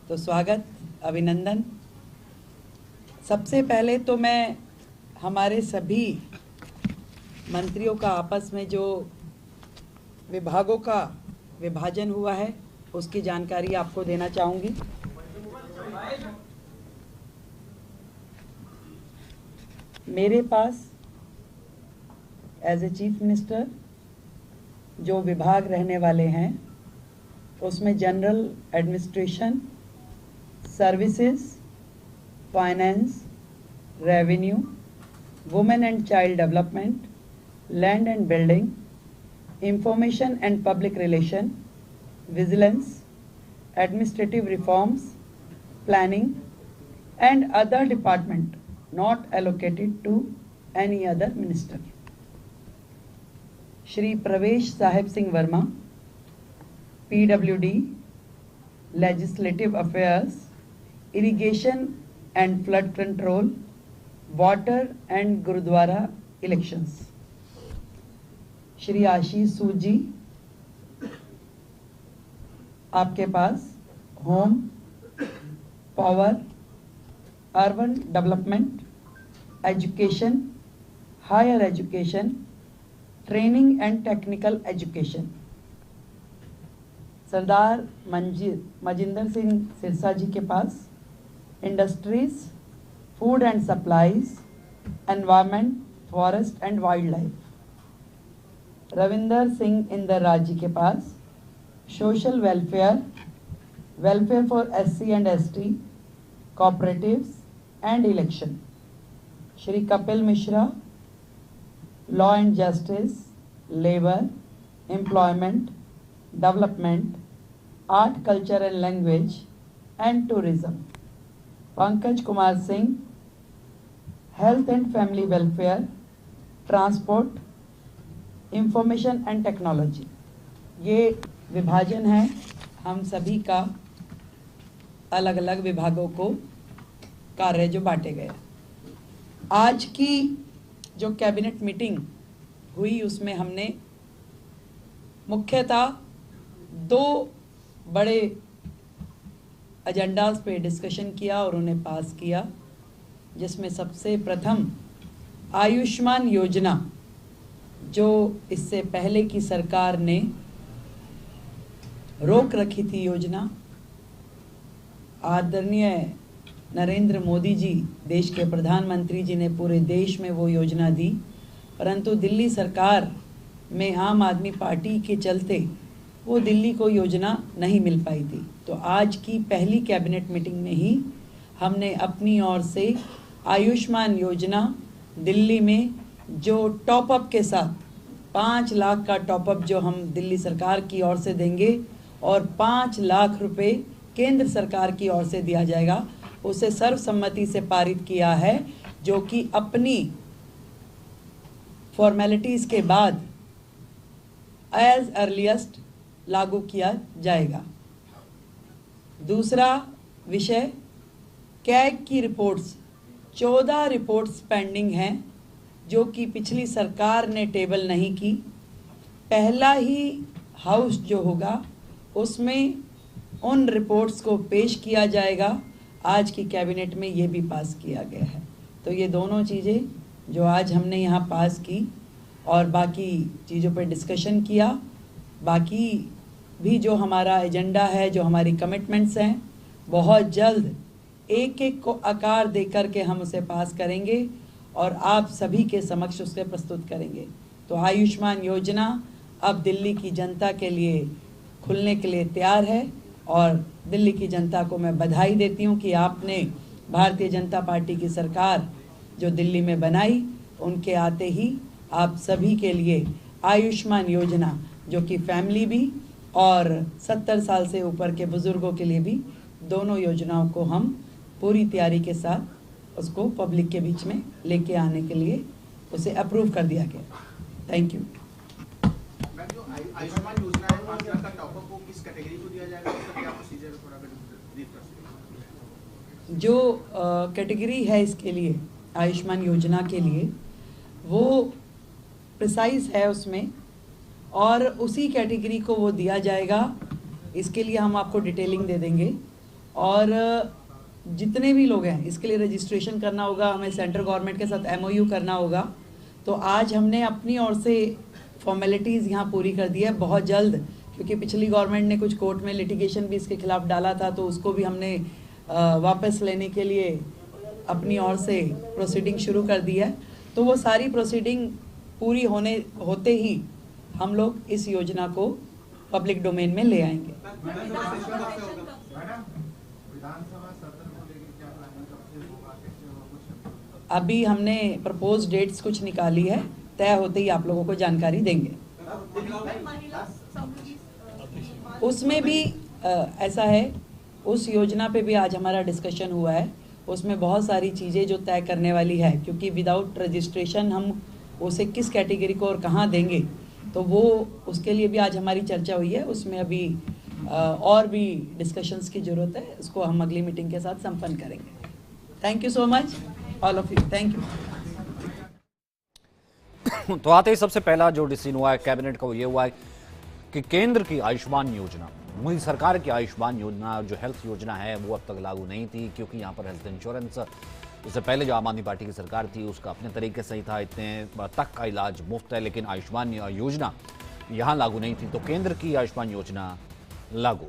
तो स्वागत, अभिनंदन। सबसे पहले तो मैं हमारे सभी मंत्रियों का आपस में जो विभागों का विभाजन हुआ है उसकी जानकारी आपको देना चाहूँगी। मेरे पास एज ए चीफ मिनिस्टर जो विभाग रहने वाले हैं उसमें general administration, services, finance, revenue, women and child development, land and building, information and public relation, vigilance, administrative reforms, planning and other department not allocated to any other minister. Shri प्रवेश Sahib Singh Verma, PWD, Legislative Affairs, Irrigation and Flood Control, Water and Gurudwara Elections. Shri Ashish Sood ji, आपके पास home, power, urban development, education, higher education, training and technical education. Sardar Majinder Singh Sirsa ji के पास industries, food and supplies, environment, forest and wildlife. Ravinder Singh Inder ji के पास social welfare, welfare for SC and ST, cooperatives and election. Shri Kapil Mishra, law and justice, labour, employment, development, art, culture and language and tourism. Pankaj Kumar Singh, health and family welfare, transport, information and technology. ये विभाजन है हम सभी का, अलग अलग विभागों को कार्य जो बांटे गए। आज की जो कैबिनेट मीटिंग हुई उसमें हमने मुख्यतः 2 बड़े एजेंडाज पे डिस्कशन किया और उन्हें पास किया, जिसमें सबसे प्रथम आयुष्मान योजना, जो इससे पहले की सरकार ने रोक रखी थी योजना। आदरणीय नरेंद्र मोदी जी, देश के प्रधानमंत्री जी ने पूरे देश में वो योजना दी, परंतु दिल्ली सरकार में आम आदमी पार्टी के चलते वो दिल्ली को योजना नहीं मिल पाई थी। तो आज की पहली कैबिनेट मीटिंग में ही हमने अपनी ओर से आयुष्मान योजना दिल्ली में जो टॉपअप के साथ 5 लाख का टॉपअप जो हम दिल्ली सरकार की ओर से देंगे और 5 लाख रुपए केंद्र सरकार की ओर से दिया जाएगा, उसे सर्वसम्मति से पारित किया है, जो कि अपनी फॉर्मेलिटीज के बाद एज अर्लीस्ट लागू किया जाएगा। दूसरा विषय, कैग की रिपोर्ट्स, 14 रिपोर्ट्स पेंडिंग हैं जो कि पिछली सरकार ने टेबल नहीं की। पहला ही हाउस जो होगा उसमें उन रिपोर्ट्स को पेश किया जाएगा। आज की कैबिनेट में ये भी पास किया गया है। तो ये दोनों चीज़ें जो आज हमने यहाँ पास की और बाकी चीज़ों पर डिस्कशन किया, बाकी भी जो हमारा एजेंडा है, जो हमारी कमिटमेंट्स हैं, बहुत जल्द एक एक को आकार दे कर के हम उसे पास करेंगे और आप सभी के समक्ष उसे प्रस्तुत करेंगे। तो आयुष्मान योजना अब दिल्ली की जनता के लिए खुलने के लिए तैयार है और दिल्ली की जनता को मैं बधाई देती हूँ कि आपने भारतीय जनता पार्टी की सरकार जो दिल्ली में बनाई, उनके आते ही आप सभी के लिए आयुष्मान योजना, जो कि फैमिली भी और 70 साल से ऊपर के बुज़ुर्गों के लिए भी, दोनों योजनाओं को हम पूरी तैयारी के साथ उसको पब्लिक के बीच में लेके आने के लिए उसे अप्रूव कर दिया गया। Thank you. आयुष्मान योजना है, 5 लाख का टॉपअप को किस कैटेगरी को दिया जाएगा, उसका क्या प्रोसीजर है, थोड़ा ब्रीफ कर सकते हैं? जो कैटेगरी है इसके लिए, आयुष्मान योजना के लिए, वो प्रिसाइज है उसमें और उसी कैटेगरी को वो दिया जाएगा। इसके लिए हम आपको डिटेलिंग दे देंगे और जितने भी लोग हैं इसके लिए रजिस्ट्रेशन करना होगा, हमें सेंट्रल गवर्नमेंट के साथ MOU करना होगा। तो आज हमने अपनी ओर से फॉर्मेलिटीज़ यहाँ पूरी कर दी है बहुत जल्द, क्योंकि पिछली गवर्नमेंट ने कुछ कोर्ट में लिटिगेशन भी इसके खिलाफ डाला था, तो उसको भी हमने वापस लेने के लिए अपनी ओर से प्रोसीडिंग शुरू कर दी है। तो वो सारी प्रोसीडिंग पूरी होते ही हम लोग इस योजना को पब्लिक डोमेन में ले आएंगे। अभी हमने प्रपोज डेट्स कुछ निकाली है, तय होते ही आप लोगों को जानकारी देंगे। उसमें भी ऐसा है, उस योजना पे भी आज हमारा डिस्कशन हुआ है। उसमें बहुत सारी चीज़ें जो तय करने वाली है, क्योंकि विदाउट रजिस्ट्रेशन हम उसे किस कैटेगरी को और कहाँ देंगे, तो वो उसके लिए भी आज हमारी चर्चा हुई है। उसमें अभी और भी डिस्कशंस की ज़रूरत है, उसको हम अगली मीटिंग के साथ संपन्न करेंगे। Thank you so much all of you, thank you. तो आते ही सबसे पहला जो डिसीजन हुआ है कैबिनेट का वो ये हुआ है कि केंद्र की आयुष्मान योजना, मोदी सरकार की आयुष्मान योजना जो हेल्थ योजना है वो अब तक लागू नहीं थी, क्योंकि यहाँ पर हेल्थ इंश्योरेंस इससे पहले जो आम आदमी पार्टी की सरकार थी उसका अपने तरीके से ही था, इतने तक का इलाज मुफ्त है, लेकिन आयुष्मान योजना यहाँ लागू नहीं थी। तो केंद्र की आयुष्मान योजना लागू।